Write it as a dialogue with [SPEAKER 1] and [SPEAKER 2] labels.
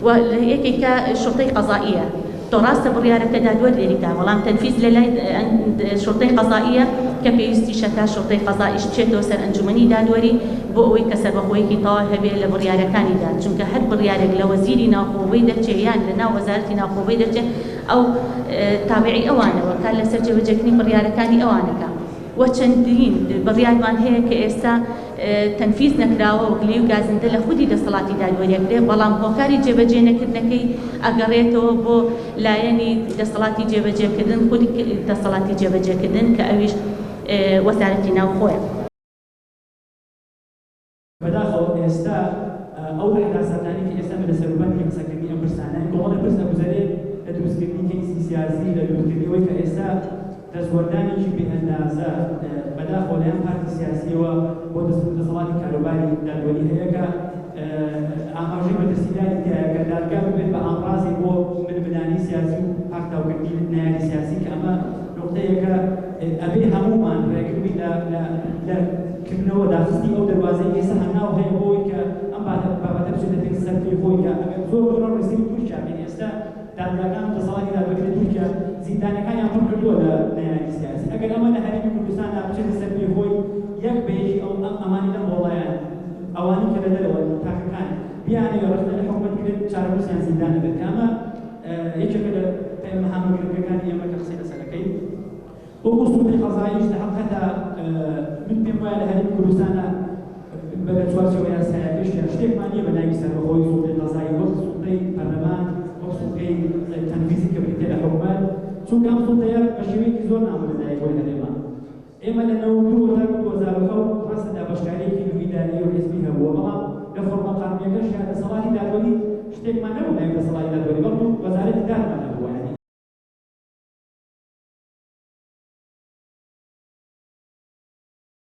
[SPEAKER 1] ويكيك الشرطة القضائية تراست بريارة دادور ذلك والله تنفيذ للاي شرطة قضائية كبيستي شتا شرطة قضائي شتو سر أنجمني دادوري بوي كسر بخوي كي طاه بين لبريارة كاني داد چونك هر بريارة لوزيري ناخوي درجة يعني لنا وزارتي ناخوي درجة أو تابعي أوانه وكان لسرجة وجكني بريارة كاني أوانك وچندین بڕیارمان هەیە کە ئێستا تەنفیز نەکراوە وەکلی و گازندە لە خودی دەسەڵاتی دادوەریەکرێ بەڵام هۆکاری جێبەجێ نەکردنەکەی ئەگەڕێتەوە بۆ لایەنی دەسەڵاتی جێبەجێکردن خودی دەسەڵاتی جێبەجێکردن کە ئەویش وەزارەتی ناوخۆیە.
[SPEAKER 2] بەداخەوە ئێستا ئەو ئەحداسەکانی کە ئێستا بەدەسەروبەتی قسەکردنی ئەم پرسانەی کۆمەڵە پرس ئەگوزارێت لە دروستکردنی کەیسی سیاسی لە دروستکردنەوەی کە ئێستا دەستوەردانێکی بێئەندازە بەداخەوە لەلایەن پارتی سیاسیەوە بۆ دەسەڵاتی کاروباری دادوەری هەیە کە ئاماژەی بەدەستهێنانی تایە کە دادگا ببێت بە ئامڕازی بۆ منبنانی سیاسی و پاکتاوکردنی نایانی سیاسی کە ئەمە نقطەیەکە ئەبێ هەموومان ڕێگربین لە کردنەوە داخستی ئەو دەواازەی ئێستا هەناو هەیە بۆی کە ئەم بابەتە بچێتە سەرفی خۆی کە زۆر ڕێسیی تورکیا بێت ئێستا دادگاکان دەسەڵاتی دادوەری تورکیا زیندانەکانیان پڕ کردووە لە نایانی سیاسی ئەگەر ئەمە لە هەرێمی کوردستاندا بچێتە سەرفی خۆی یەک بەیەکی ئەو ئەمانی لەم وڵایەن ئەوانی کە لەدەرەوە تاکەکان بیانەوە ڕستە لە حکومەت کرێت چارەنووسیان زیندانە بێت کە ئەمە یەکێکە لە هەمەگرەکانی ئێمە کە قسەی لەسەرەکەی وەکو سوڵتەی قەزاییش لە حەقەتە من پێم وایە لە هەرێمی کوردستانە بە چوارچێوە یاساییەکەش شتێکمان نییە بە ناوی سەربەخۆی سوڵتەی قەزایی وەک سوڵتەی پەرلەمان وەک سوڵتەی تەنفیزی کە بریتێ لە حکومەت چونکە ئەم سوڵتەیە بە شێوەیەکی زۆر نامەرزایە بۆی هەرێمان ئێمە لە 92 تا 2007 ڕاستەدا بەشداریەکی ئیداری و حزبی هەبووە بەڵام لە فۆرمە قانونیەکەش دەسەڵاتی دادوەری شتێکمان نەبوو ناوی دەسەڵاتی دادوەری بەڵکو وەزارەتی دادمان